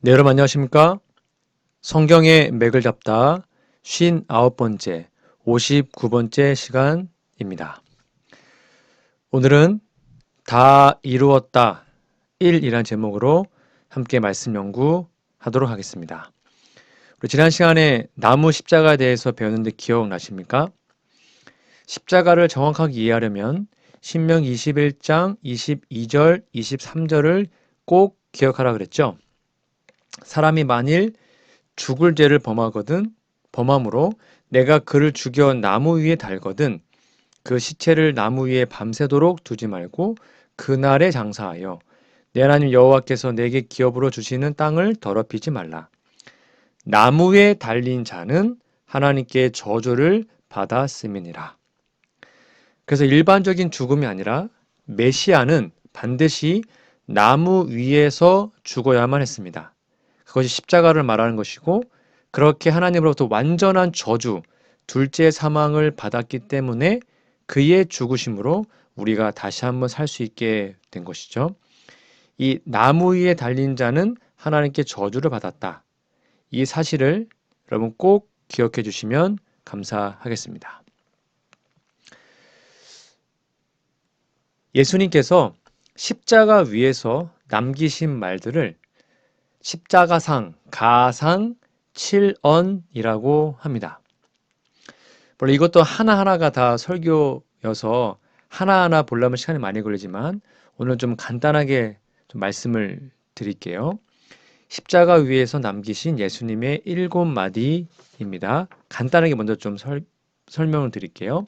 네, 여러분 안녕하십니까? 성경의 맥을 잡다 59번째, 59번째 시간입니다. 오늘은 다 이루었다 1이란 제목으로 함께 말씀 연구하도록 하겠습니다. 우리 지난 시간에 나무 십자가에 대해서 배웠는데 기억나십니까? 십자가를 정확하게 이해하려면 신명기 21장 22절, 23절을 꼭 기억하라 그랬죠? 사람이 만일 죽을 죄를 범함으로 내가 그를 죽여 나무 위에 달거든 그 시체를 나무 위에 밤새도록 두지 말고 그날에 장사하여 내 하나님 여호와께서 내게 기업으로 주시는 땅을 더럽히지 말라. 나무 위에 달린 자는 하나님께 저주를 받았음이니라. 그래서 일반적인 죽음이 아니라 메시아는 반드시 나무 위에서 죽어야만 했습니다. 그것이 십자가를 말하는 것이고 그렇게 하나님으로부터 완전한 저주, 둘째 사망을 받았기 때문에 그의 죽으심으로 우리가 다시 한번 살 수 있게 된 것이죠. 이 나무 위에 달린 자는 하나님께 저주를 받았다. 이 사실을 여러분 꼭 기억해 주시면 감사하겠습니다. 예수님께서 십자가 위에서 남기신 말들을 십자가상, 가상, 칠언이라고 합니다. 물론 이것도 하나하나가 다 설교여서 하나하나 보려면 시간이 많이 걸리지만 오늘 좀 간단하게 좀 말씀을 드릴게요. 십자가 위에서 남기신 예수님의 7마디입니다. 간단하게 먼저 좀 설명을 드릴게요.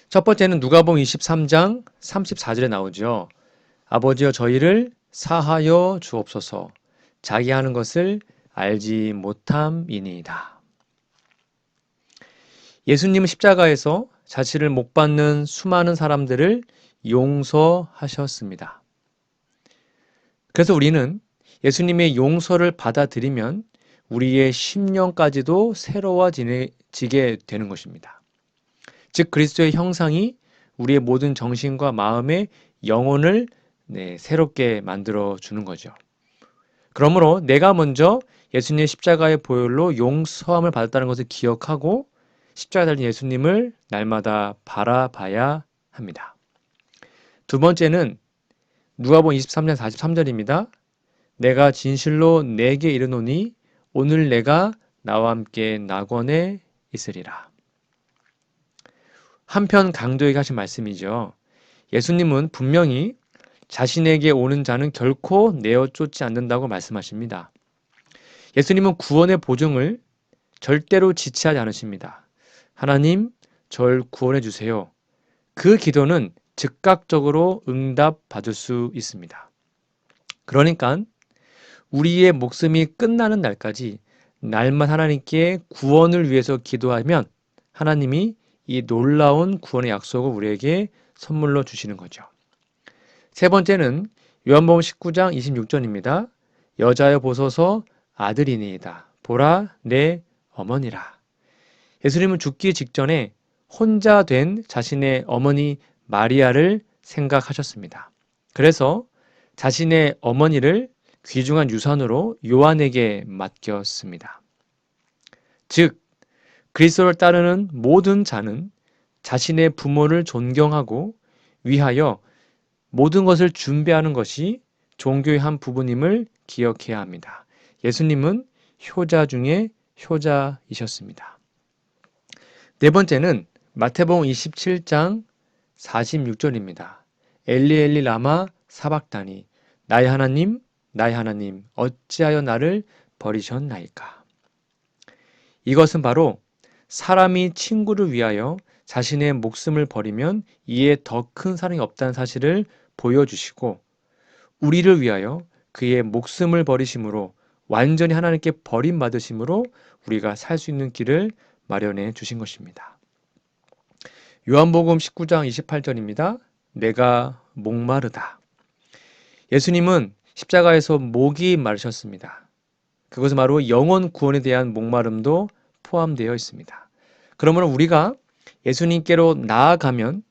첫 번째는 누가복음 23장 34절에 나오죠. 아버지여 저희를 사하여 주옵소서. 자기 하는 것을 알지 못함이니이다. 예수님은 십자가에서 자신을 못 박는 수많은 사람들을 용서하셨습니다. 그래서 우리는 예수님의 용서를 받아들이면 우리의 심령까지도 새로워지게 되는 것입니다. 즉 그리스도의 형상이 우리의 모든 정신과 마음의 영혼을 새롭게 만들어 주는 거죠. 그러므로 내가 먼저 예수님의 십자가의 보혈로 용서함을 받았다는 것을 기억하고 십자가에 달린 예수님을 날마다 바라봐야 합니다. 두 번째는 누가복음 23장 43절입니다. 내가 진실로 내게 이르노니 오늘 내가 나와 함께 낙원에 있으리라. 한편 강도에게 하신 말씀이죠. 예수님은 분명히 자신에게 오는 자는 결코 내어 쫓지 않는다고 말씀하십니다. 예수님은 구원의 보증을 절대로 지체하지 않으십니다. 하나님, 절 구원해 주세요. 그 기도는 즉각적으로 응답받을 수 있습니다. 그러니까 우리의 목숨이 끝나는 날까지 날만 하나님께 구원을 위해서 기도하면 하나님이 이 놀라운 구원의 약속을 우리에게 선물로 주시는 거죠. 세 번째는 요한복음 19장 26절입니다. 여자여 보소서 아들이니이다. 보라 내 어머니라. 예수님은 죽기 직전에 혼자 된 자신의 어머니 마리아를 생각하셨습니다. 그래서 자신의 어머니를 귀중한 유산으로 요한에게 맡겼습니다. 즉 그리스도를 따르는 모든 자는 자신의 부모를 존경하고 위하여 모든 것을 준비하는 것이 종교의 한 부분임을 기억해야 합니다. 예수님은 효자 중에 효자이셨습니다. 네 번째는 마태복음 27장 46절입니다. 엘리 엘리 라마 사박다니 나의 하나님 나의 하나님 어찌하여 나를 버리셨나이까. 이것은 바로 사람이 친구를 위하여 자신의 목숨을 버리면 이에 더 큰 사랑이 없다는 사실을 보여주시고 우리를 위하여 그의 목숨을 버리심으로 완전히 하나님께 버림받으심으로 우리가 살 수 있는 길을 마련해 주신 것입니다. 요한복음 19장 28절입니다. 내가 목마르다. 예수님은 십자가에서 목이 마르셨습니다. 그것은 바로 영혼 구원에 대한 목마름도 포함되어 있습니다. 그러므로 우리가 예수님께로 나아가면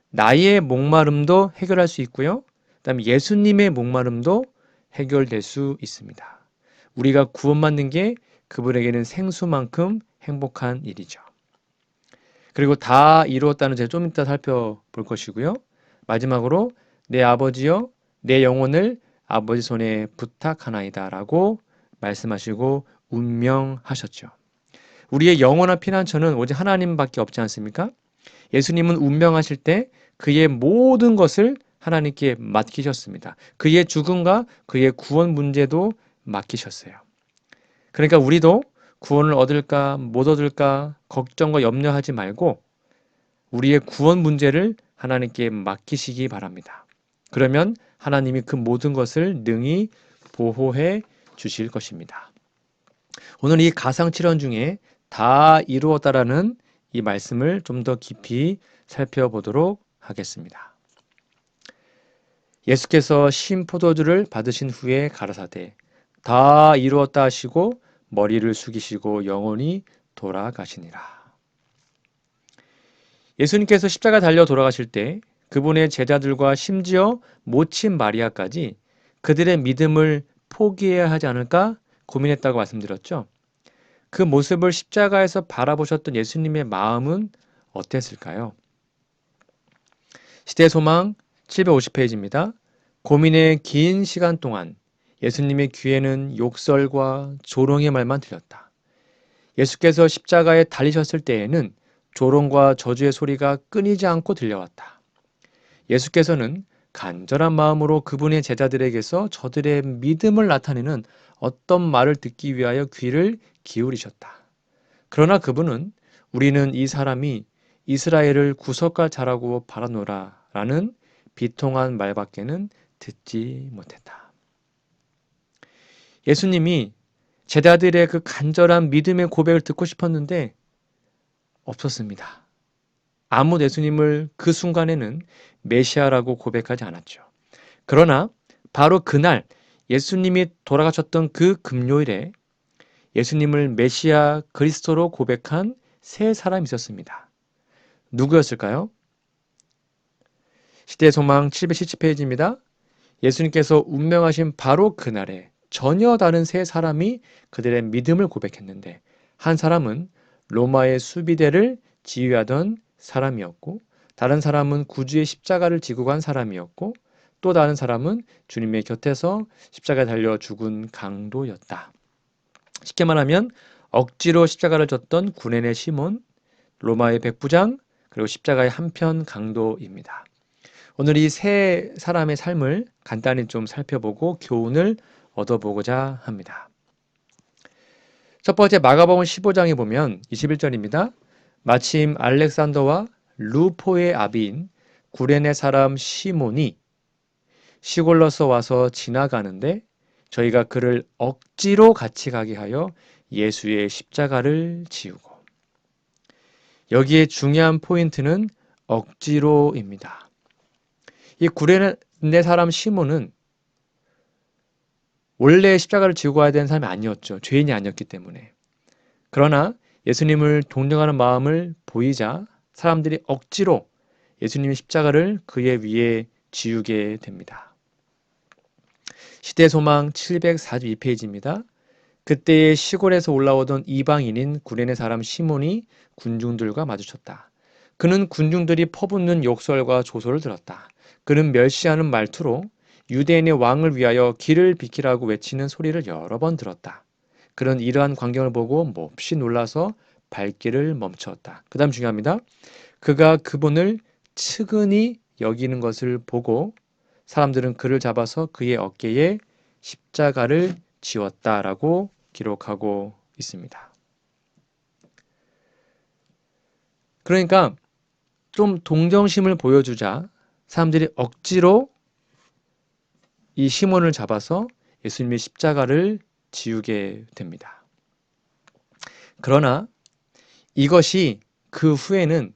나의 목마름도 해결할 수 있고요. 그다음에 예수님의 목마름도 해결될 수 있습니다. 우리가 구원받는 게 그분에게는 생수만큼 행복한 일이죠. 그리고 다 이루었다는 제가 좀 이따 살펴볼 것이고요. 마지막으로 내 아버지여 내 영혼을 아버지 손에 부탁하나이다 라고 말씀하시고 운명하셨죠. 우리의 영원한 피난처는 오직 하나님밖에 없지 않습니까? 예수님은 운명하실 때 그의 모든 것을 하나님께 맡기셨습니다. 그의 죽음과 그의 구원 문제도 맡기셨어요. 그러니까 우리도 구원을 얻을까 못 얻을까 걱정과 염려하지 말고 우리의 구원 문제를 하나님께 맡기시기 바랍니다. 그러면 하나님이 그 모든 것을 능히 보호해 주실 것입니다. 오늘 이 가상칠언 중에 다 이루었다라는 이 말씀을 좀 더 깊이 살펴보도록 하겠습니다. 예수께서 신 포도주를 받으신 후에 가라사대 다 이루었다 하시고 머리를 숙이시고 영원히 돌아가시니라. 예수님께서 십자가 달려 돌아가실 때 그분의 제자들과 심지어 모친 마리아까지 그들의 믿음을 포기해야 하지 않을까 고민했다고 말씀드렸죠. 그 모습을 십자가에서 바라보셨던 예수님의 마음은 어땠을까요? 시대소망 750페이지입니다. 고민의 긴 시간 동안 예수님의 귀에는 욕설과 조롱의 말만 들렸다. 예수께서 십자가에 달리셨을 때에는 조롱과 저주의 소리가 끊이지 않고 들려왔다. 예수께서는 간절한 마음으로 그분의 제자들에게서 저들의 믿음을 나타내는 어떤 말을 듣기 위하여 귀를 기울이셨다. 그러나 그분은 우리는 이 사람이 이스라엘을 구속할 자라고 바라노라 라는 비통한 말밖에는 듣지 못했다. 예수님이 제자들의 그 간절한 믿음의 고백을 듣고 싶었는데 없었습니다. 아무 예수님을 그 순간에는 메시아라고 고백하지 않았죠. 그러나 바로 그날 예수님이 돌아가셨던 그 금요일에 예수님을 메시아 그리스도로 고백한 세 사람이 있었습니다. 누구였을까요? 시대소망 717페이지입니다. 예수님께서 운명하신 바로 그날에 전혀 다른 세 사람이 그들의 믿음을 고백했는데 한 사람은 로마의 수비대를 지휘하던 사람이었고 다른 사람은 구주의 십자가를 지고 간 사람이었고 또 다른 사람은 주님의 곁에서 십자가에 달려 죽은 강도였다. 쉽게 말하면 억지로 십자가를 졌던 구레네 시몬, 로마의 백부장, 그리고 십자가의 한편 강도입니다. 오늘 이 세 사람의 삶을 간단히 좀 살펴보고 교훈을 얻어보고자 합니다. 첫 번째 마가복음 15장에 보면 21절입니다. 마침 알렉산더와 루포의 아비인 구레네 사람 시몬이 시골로서 와서 지나가는데 저희가 그를 억지로 같이 가게 하여 예수의 십자가를 지우고 여기에 중요한 포인트는 억지로입니다. 이 구레네 사람 시몬은 원래 십자가를 지고 가야 되는 사람이 아니었죠. 죄인이 아니었기 때문에. 그러나 예수님을 동정하는 마음을 보이자 사람들이 억지로 예수님의 십자가를 그의 위에 지우게 됩니다. 시대소망 742페이지입니다. 그때의 시골에서 올라오던 이방인인 구레네 사람 시몬이 군중들과 마주쳤다. 그는 군중들이 퍼붓는 욕설과 조소를 들었다. 그는 멸시하는 말투로 유대인의 왕을 위하여 길을 비키라고 외치는 소리를 여러 번 들었다. 그는 이러한 광경을 보고 몹시 놀라서 발길을 멈추었다. 그 다음 중요합니다. 그가 그분을 측은히 여기는 것을 보고 사람들은 그를 잡아서 그의 어깨에 십자가를 지웠다라고 기록하고 있습니다. 그러니까 좀 동정심을 보여주자 사람들이 억지로 이 시몬을 잡아서 예수님의 십자가를 지우게 됩니다. 그러나 이것이 그 후에는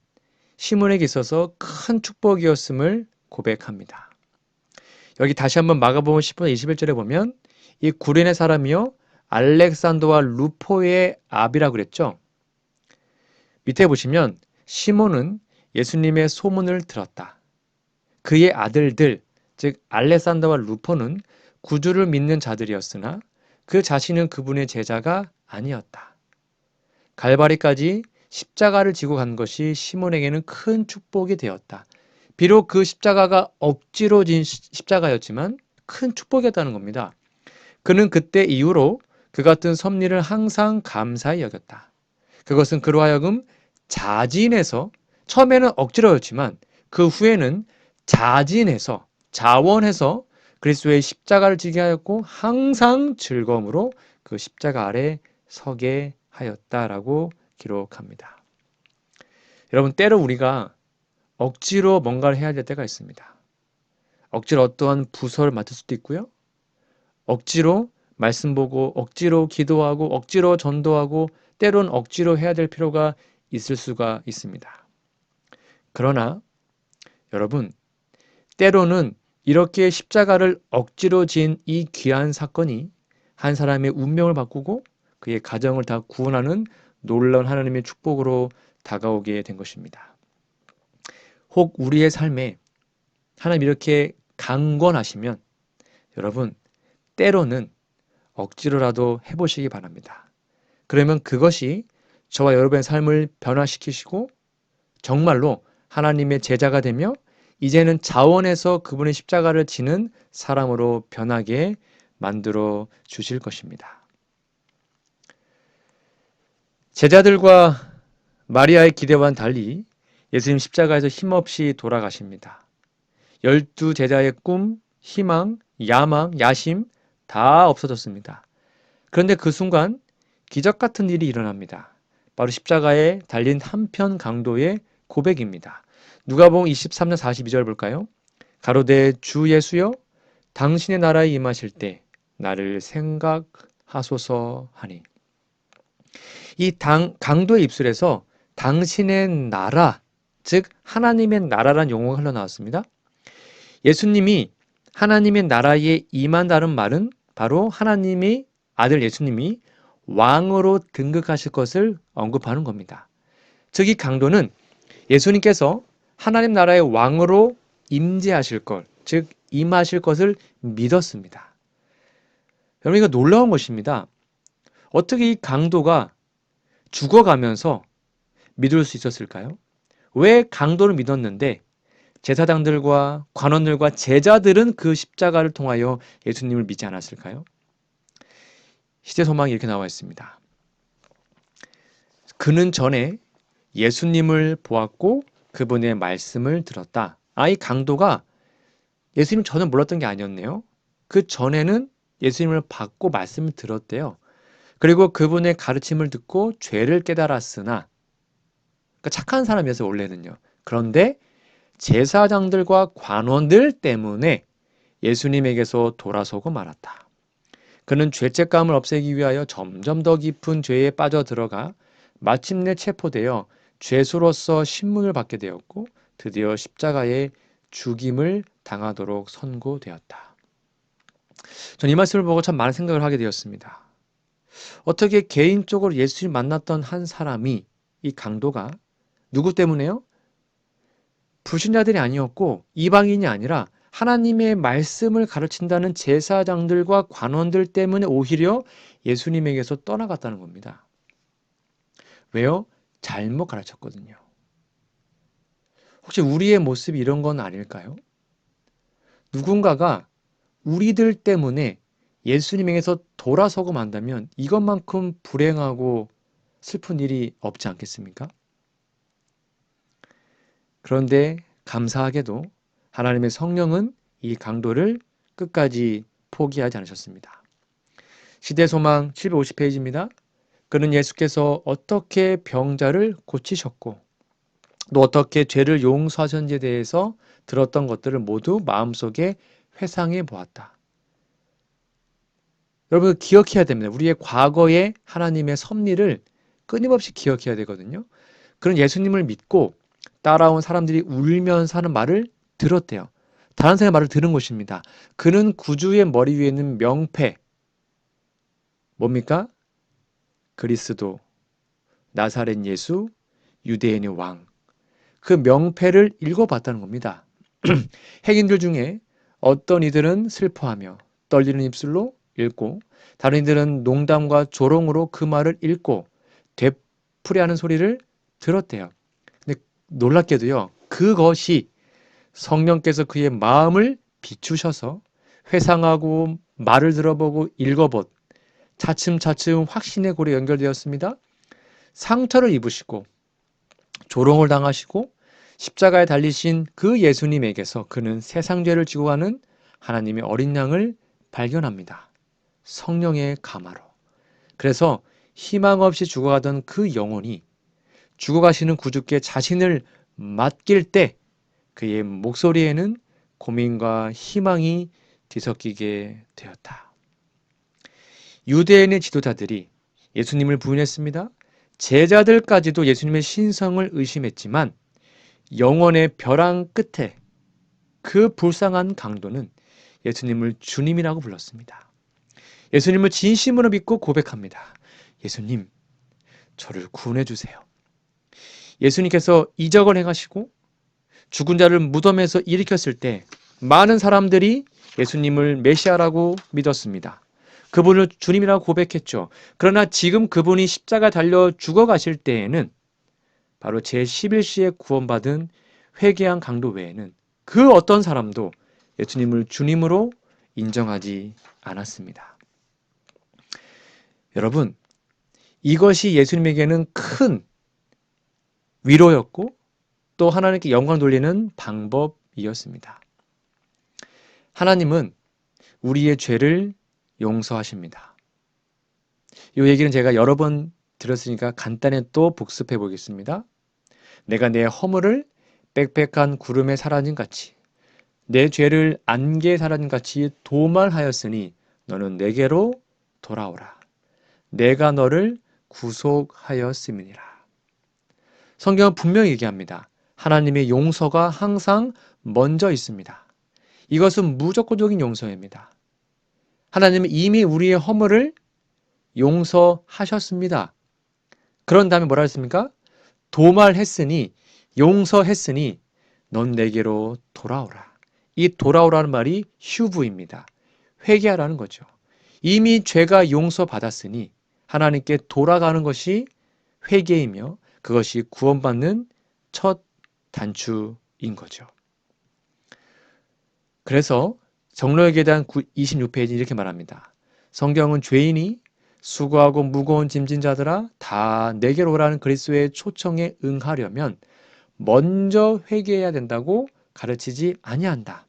시몬에게 있어서 큰 축복이었음을 고백합니다. 여기 다시 한번 마가복음 10분 21절에 보면 이 구레네 사람이요 알렉산더와 루포의 아비라고 그랬죠. 밑에 보시면 시몬은 예수님의 소문을 들었다. 그의 아들들 즉 알렉산더와 루포는 구주를 믿는 자들이었으나 그 자신은 그분의 제자가 아니었다. 갈바리까지 십자가를 지고 간 것이 시몬에게는 큰 축복이 되었다. 비록 그 십자가가 억지로 진 십자가였지만 큰 축복이었다는 겁니다. 그는 그때 이후로 그 같은 섭리를 항상 감사히 여겼다. 그것은 그로 하여금 자진해서, 처음에는 억지로였지만 그 후에는 자진해서, 자원해서 그리스도의 십자가를 지게 하였고 항상 즐거움으로 그 십자가 아래 서게 하였다라고 기록합니다. 여러분, 때로 우리가 억지로 뭔가를 해야 될 때가 있습니다. 억지로 어떠한 부서를 맡을 수도 있고요. 억지로 말씀 보고, 억지로 기도하고, 억지로 전도하고, 때론 억지로 해야 될 필요가 있을 수가 있습니다. 그러나 여러분, 때로는 이렇게 십자가를 억지로 진 이 귀한 사건이 한 사람의 운명을 바꾸고 그의 가정을 다 구원하는 놀라운 하나님의 축복으로 다가오게 된 것입니다. 혹 우리의 삶에 하나님 이렇게 강권하시면 여러분, 때로는 억지로라도 해보시기 바랍니다. 그러면 그것이 저와 여러분의 삶을 변화시키시고 정말로 하나님의 제자가 되며 이제는 자원해서 그분의 십자가를 지는 사람으로 변하게 만들어 주실 것입니다. 제자들과 마리아의 기대와는 달리 예수님 십자가에서 힘없이 돌아가십니다. 12 제자의 꿈, 희망, 야망, 야심 다 없어졌습니다. 그런데 그 순간 기적 같은 일이 일어납니다. 바로 십자가에 달린 한편 강도의 고백입니다. 누가복음 23장 42절 볼까요? 가로되 주 예수여 당신의 나라에 임하실 때 나를 생각하소서 하니. 이 강도의 입술에서 당신의 나라, 즉 하나님의 나라란 용어가 흘러나왔습니다. 예수님이 하나님의 나라에 임한다는 말은 바로 하나님의 아들 예수님이 왕으로 등극하실 것을 언급하는 겁니다. 즉 이 강도는 예수님께서 하나님 나라의 왕으로 임재하실 것, 즉 임하실 것을 믿었습니다. 여러분, 이거 놀라운 것입니다. 어떻게 이 강도가 죽어가면서 믿을 수 있었을까요? 왜 강도를 믿었는데 제사장들과 관원들과 제자들은 그 십자가를 통하여 예수님을 믿지 않았을까요? 시대 소망이 이렇게 나와 있습니다. 그는 전에 예수님을 보았고 그분의 말씀을 들었다. 이 강도가 예수님 전혀 몰랐던 게 아니었네요. 그 전에는 예수님을 받고 말씀을 들었대요. 그리고 그분의 가르침을 듣고 죄를 깨달았으나, 그러니까 착한 사람이었어요, 원래는요. 그런데 제사장들과 관원들 때문에 예수님에게서 돌아서고 말았다. 그는 죄책감을 없애기 위하여 점점 더 깊은 죄에 빠져들어가 마침내 체포되어 죄수로서 신문을 받게 되었고 드디어 십자가에 죽임을 당하도록 선고되었다. 전 이 말씀을 보고 참 많은 생각을 하게 되었습니다. 어떻게 개인적으로 예수님 만났던 한 사람이, 이 강도가 누구 때문에요? 불신자들이 아니었고 이방인이 아니라 하나님의 말씀을 가르친다는 제사장들과 관원들 때문에 오히려 예수님에게서 떠나갔다는 겁니다. 왜요? 잘못 가르쳤거든요. 혹시 우리의 모습이 이런 건 아닐까요? 누군가가 우리들 때문에 예수님에게서 돌아서고 만다면 이것만큼 불행하고 슬픈 일이 없지 않겠습니까? 그런데 감사하게도 하나님의 성령은 이 강도를 끝까지 포기하지 않으셨습니다. 시대소망 750페이지입니다. 그는 예수께서 어떻게 병자를 고치셨고 또 어떻게 죄를 용서하셨는지에 대해서 들었던 것들을 모두 마음속에 회상해 보았다. 여러분, 기억해야 됩니다. 우리의 과거의 하나님의 섭리를 끊임없이 기억해야 되거든요. 그런 예수님을 믿고 따라온 사람들이 울면서 하는 말을 들었대요. 다른 사람의 말을 들은 것입니다. 그는 구주의 머리 위에 있는 명패, 뭡니까? 그리스도, 나사렛 예수, 유대인의 왕. 그 명패를 읽어봤다는 겁니다. 핵인들 중에 어떤 이들은 슬퍼하며 떨리는 입술로 읽고 다른 이들은 농담과 조롱으로 그 말을 읽고 되풀이하는 소리를 들었대요. 근데 놀랍게도요. 그것이 성령께서 그의 마음을 비추셔서 회상하고 말을 들어보고 읽어본 차츰차츰 확신의 골에 연결되었습니다. 상처를 입으시고 조롱을 당하시고 십자가에 달리신 그 예수님에게서 그는 세상 죄를 지고 가는 하나님의 어린 양을 발견합니다. 성령의 감화로. 그래서 희망 없이 죽어가던 그 영혼이 죽어가시는 구주께 자신을 맡길 때 그의 목소리에는 고민과 희망이 뒤섞이게 되었다. 유대인의 지도자들이 예수님을 부인했습니다. 제자들까지도 예수님의 신성을 의심했지만 영혼의 벼랑 끝에 그 불쌍한 강도는 예수님을 주님이라고 불렀습니다. 예수님을 진심으로 믿고 고백합니다. 예수님, 저를 구원해 주세요. 예수님께서 이적을 행하시고 죽은 자를 무덤에서 일으켰을 때 많은 사람들이 예수님을 메시아라고 믿었습니다. 그분을 주님이라고 고백했죠. 그러나 지금 그분이 십자가 달려 죽어가실 때에는 바로 제11시에 구원받은 회개한 강도 외에는 그 어떤 사람도 예수님을 주님으로 인정하지 않았습니다. 여러분, 이것이 예수님에게는 큰 위로였고 또 하나님께 영광 돌리는 방법이었습니다. 하나님은 우리의 죄를 용서하십니다. 이 얘기는 제가 여러 번 들었으니까 간단히 또 복습해 보겠습니다. 내가 내 허물을 빽빽한 구름에 사라진 같이 내 죄를 안개에 사라진 같이 도말하였으니 너는 내게로 돌아오라. 내가 너를 구속하였음이니라. 성경은 분명히 얘기합니다. 하나님의 용서가 항상 먼저 있습니다. 이것은 무조건적인 용서입니다. 하나님은 이미 우리의 허물을 용서하셨습니다. 그런 다음에 뭐라 했습니까? 도말했으니, 용서했으니 넌 내게로 돌아오라. 이 돌아오라는 말이 휴브입니다. 회개하라는 거죠. 이미 죄가 용서받았으니 하나님께 돌아가는 것이 회개이며 그것이 구원받는 첫 단추인 거죠. 그래서 정로의 계단 26페이지 이렇게 말합니다. 성경은 죄인이 수고하고 무거운 짐진 자들아 다 내게로 오라는 그리스도의 초청에 응하려면 먼저 회개해야 된다고 가르치지 아니한다.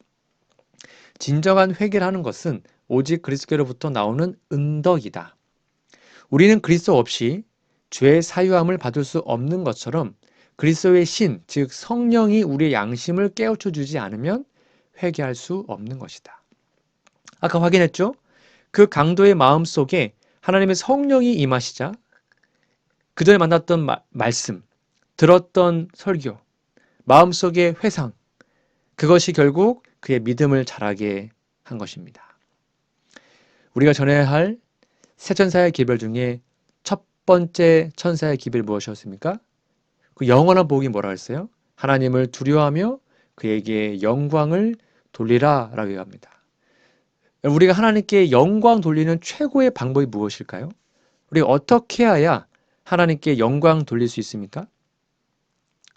진정한 회개를 하는 것은 오직 그리스도로부터 나오는 은덕이다. 우리는 그리스도 없이 죄의 사유함을 받을 수 없는 것처럼 그리스도의 신, 즉 성령이 우리의 양심을 깨우쳐 주지 않으면 회개할 수 없는 것이다. 아까 확인했죠? 그 강도의 마음 속에 하나님의 성령이 임하시자 그 전에 만났던 말씀, 들었던 설교, 마음속의 회상, 그것이 결국 그의 믿음을 자라게 한 것입니다. 우리가 전해야 할 세 천사의 기별 중에 첫 번째 천사의 기별이 무엇이었습니까? 그 영원한 복이 뭐라 했어요? 하나님을 두려워하며 그에게 영광을 돌리라 라고 얘기합니다. 우리가 하나님께 영광 돌리는 최고의 방법이 무엇일까요? 우리가 어떻게 해야 하나님께 영광 돌릴 수 있습니까?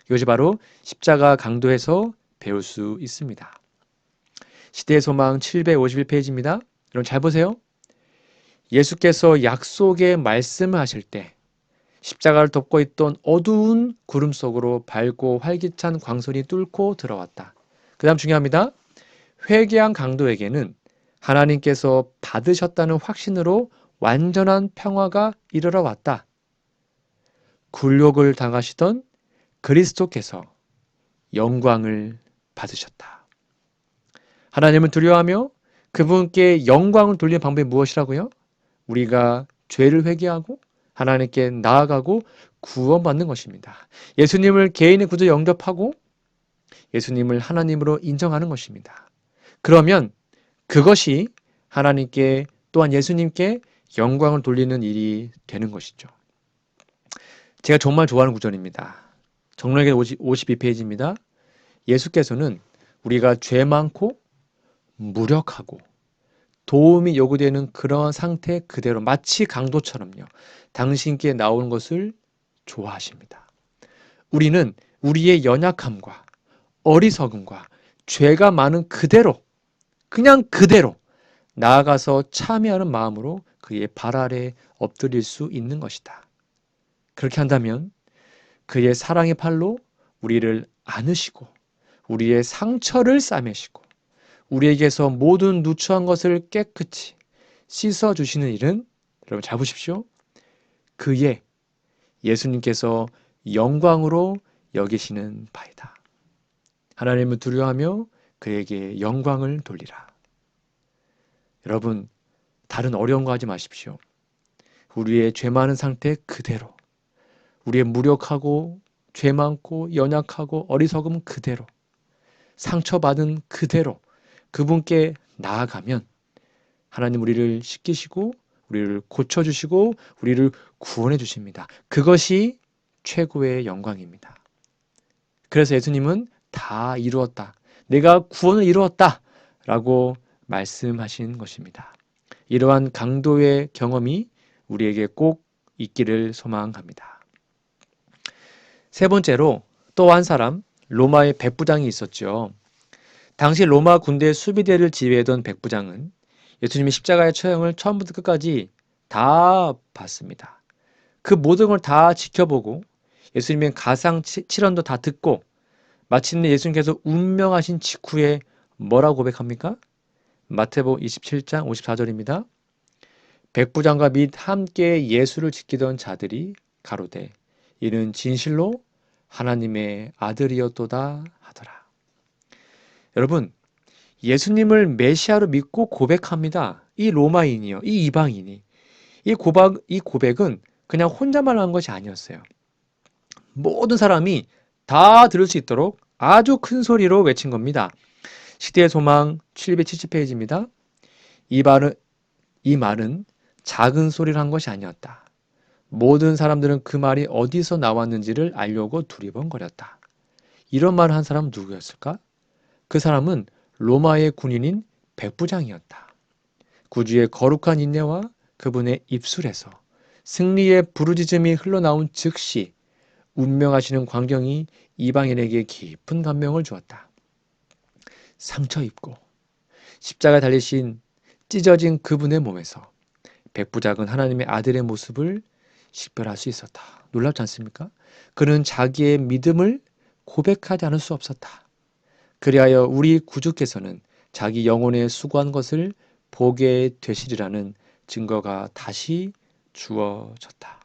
이것이 바로 십자가 강도에서 배울 수 있습니다. 시대의 소망 751페이지입니다. 여러분 잘 보세요. 예수께서 약속의 말씀을 하실 때 십자가를 덮고 있던 어두운 구름 속으로 밝고 활기찬 광선이 뚫고 들어왔다. 그 다음 중요합니다. 회개한 강도에게는 하나님께서 받으셨다는 확신으로 완전한 평화가 이르러 왔다. 굴욕을 당하시던 그리스도께서 영광을 받으셨다. 하나님을 두려워하며 그분께 영광을 돌리는 방법이 무엇이라고요? 우리가 죄를 회개하고 하나님께 나아가고 구원받는 것입니다. 예수님을 개인의 구주 영접하고 예수님을 하나님으로 인정하는 것입니다. 그러면 그것이 하나님께 또한 예수님께 영광을 돌리는 일이 되는 것이죠. 제가 정말 좋아하는 구절입니다. 정로의 52페이지입니다. 예수께서는 우리가 죄 많고 무력하고 도움이 요구되는 그러한 상태 그대로 마치 강도처럼요. 당신께 나오는 것을 좋아하십니다. 우리는 우리의 연약함과 어리석음과 죄가 많은 그대로 그냥 그대로 나아가서 참여하는 마음으로 그의 발 아래 엎드릴 수 있는 것이다. 그렇게 한다면 그의 사랑의 팔로 우리를 안으시고 우리의 상처를 싸매시고 우리에게서 모든 누추한 것을 깨끗이 씻어주시는 일은 여러분 잘 보십시오. 그의 예수님께서 영광으로 여기시는 바이다. 하나님을 두려워하며 그에게 영광을 돌리라. 여러분 다른 어려운 거 하지 마십시오. 우리의 죄 많은 상태 그대로 우리의 무력하고 죄 많고 연약하고 어리석음 그대로 상처받은 그대로 그분께 나아가면 하나님 우리를 씻기시고 우리를 고쳐주시고 우리를 구원해 주십니다. 그것이 최고의 영광입니다. 그래서 예수님은 다 이루었다. 내가 구원을 이루었다. 라고 말씀하신 것입니다. 이러한 강도의 경험이 우리에게 꼭 있기를 소망합니다. 세 번째로 또 한 사람 로마의 백부장이 있었죠. 당시 로마 군대의 수비대를 지휘하던 백부장은 예수님의 십자가의 처형을 처음부터 끝까지 다 봤습니다. 그 모든 걸 다 지켜보고 예수님의 가상 칠언도 다 듣고 마침내 예수님께서 운명하신 직후에 뭐라고 고백합니까? 마태복음 27장 54절입니다. 백부장과 및 함께 예수를 지키던 자들이 가로되 이는 진실로 하나님의 아들이었도다 하더라. 여러분 예수님을 메시아로 믿고 고백합니다. 이 로마인이요. 이 이방인이. 이 고백은 그냥 혼자만 한 것이 아니었어요. 모든 사람이 다 들을 수 있도록 아주 큰 소리로 외친 겁니다. 시대의 소망 770페이지입니다. 이 말은 작은 소리를 한 것이 아니었다. 모든 사람들은 그 말이 어디서 나왔는지를 알려고 두리번거렸다. 이런 말을 한 사람은 누구였을까? 그 사람은 로마의 군인인 백부장이었다. 구주의 거룩한 인내와 그분의 입술에서 승리의 부르짖음이 흘러나온 즉시 운명하시는 광경이 이방인에게 깊은 감명을 주었다. 상처 입고 십자가에 달리신 찢어진 그분의 몸에서 백부장은 하나님의 아들의 모습을 식별할 수 있었다. 놀랍지 않습니까? 그는 자기의 믿음을 고백하지 않을 수 없었다. 그리하여 우리 구주께서는 자기 영혼에 수고한 것을 보게 되시리라는 증거가 다시 주어졌다.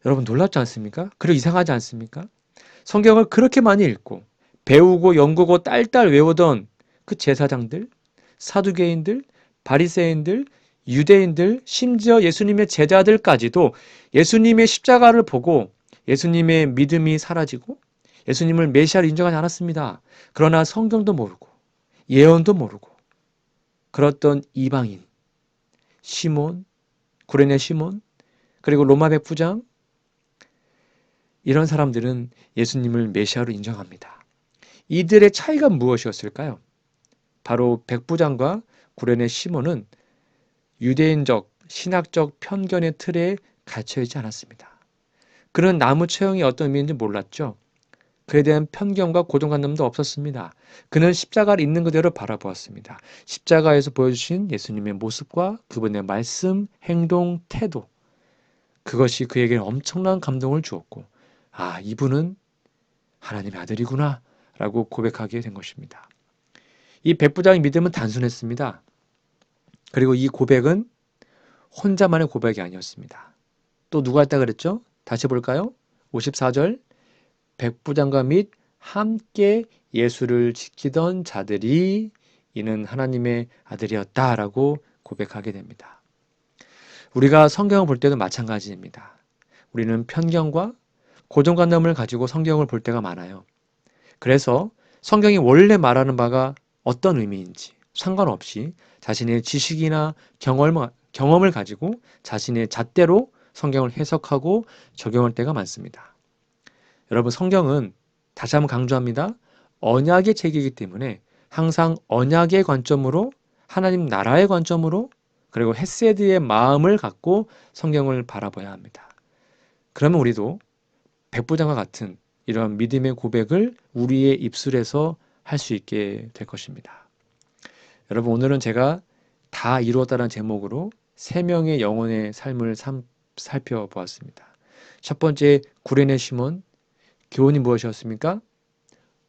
여러분 놀랍지 않습니까? 그리고 이상하지 않습니까? 성경을 그렇게 많이 읽고 배우고 연구고 딸딸 외우던 그 제사장들, 사두개인들, 바리새인들, 유대인들, 심지어 예수님의 제자들까지도 예수님의 십자가를 보고 예수님의 믿음이 사라지고 예수님을 메시아로 인정하지 않았습니다. 그러나 성경도 모르고 예언도 모르고 그랬던 이방인, 시몬, 구레네 시몬, 그리고 로마 백부장 이런 사람들은 예수님을 메시아로 인정합니다. 이들의 차이가 무엇이었을까요? 바로 백부장과 구레네 시몬은 유대인적, 신학적 편견의 틀에 갇혀있지 않았습니다. 그는 나무 처형이 어떤 의미인지 몰랐죠. 그에 대한 편견과 고정관념도 없었습니다. 그는 십자가를 있는 그대로 바라보았습니다. 십자가에서 보여주신 예수님의 모습과 그분의 말씀, 행동, 태도 그것이 그에게 엄청난 감동을 주었고 아 이분은 하나님의 아들이구나 라고 고백하게 된 것입니다. 이 백부장의 믿음은 단순했습니다. 그리고 이 고백은 혼자만의 고백이 아니었습니다. 또 누가 했다 그랬죠? 다시 볼까요? 54절 백부장과 및 함께 예수를 지키던 자들이 이는 하나님의 아들이었다라고 고백하게 됩니다. 우리가 성경을 볼 때도 마찬가지입니다. 우리는 편견과 고정관념을 가지고 성경을 볼 때가 많아요. 그래서 성경이 원래 말하는 바가 어떤 의미인지 상관없이 자신의 지식이나 경험을 가지고 자신의 잣대로 성경을 해석하고 적용할 때가 많습니다. 여러분 성경은 다시 한번 강조합니다. 언약의 책이기 때문에 항상 언약의 관점으로 하나님 나라의 관점으로 그리고 헤세드의 마음을 갖고 성경을 바라봐야 합니다. 그러면 우리도 백부장과 같은 이러한 믿음의 고백을 우리의 입술에서 할 수 있게 될 것입니다. 여러분, 오늘은 제가 다 이루었다는 제목으로 세 명의 영혼의 삶을 살펴보았습니다. 첫 번째, 구레네 시몬, 교훈이 무엇이었습니까?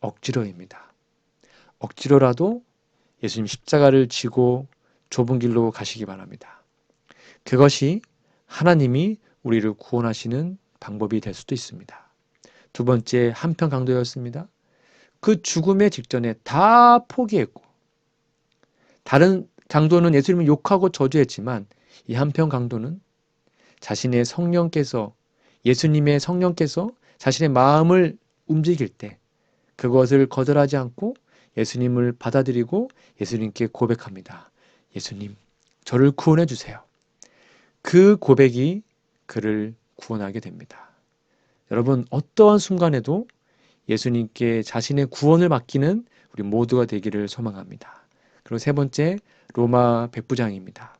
억지로입니다. 억지로라도 예수님 십자가를 지고 좁은 길로 가시기 바랍니다. 그것이 하나님이 우리를 구원하시는 방법이 될 수도 있습니다. 두 번째, 한편 강도였습니다. 그 죽음의 직전에 다 포기했고, 다른 강도는 예수님을 욕하고 저주했지만 이 한편 강도는 자신의 성령께서, 예수님의 성령께서 자신의 마음을 움직일 때 그것을 거절하지 않고 예수님을 받아들이고 예수님께 고백합니다. 예수님, 저를 구원해 주세요. 그 고백이 그를 구원하게 됩니다. 여러분, 어떠한 순간에도 예수님께 자신의 구원을 맡기는 우리 모두가 되기를 소망합니다. 그리고 세 번째, 로마 백부장입니다.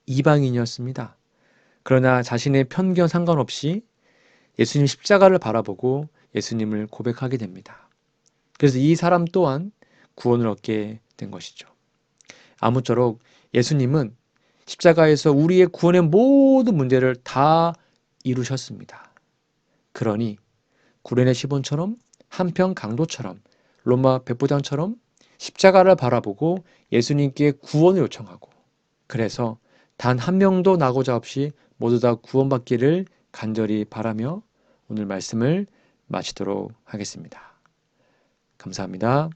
이방인이었습니다. 그러나 자신의 편견 상관없이 예수님 십자가를 바라보고 예수님을 고백하게 됩니다. 그래서 이 사람 또한 구원을 얻게 된 것이죠. 아무쪼록 예수님은 십자가에서 우리의 구원의 모든 문제를 다 이루셨습니다. 그러니 구레네 시몬처럼 한편 강도처럼 로마 백부장처럼 십자가를 바라보고 예수님께 구원을 요청하고, 그래서 단 한 명도 나고자 없이 모두 다 구원받기를 간절히 바라며 오늘 말씀을 마치도록 하겠습니다. 감사합니다.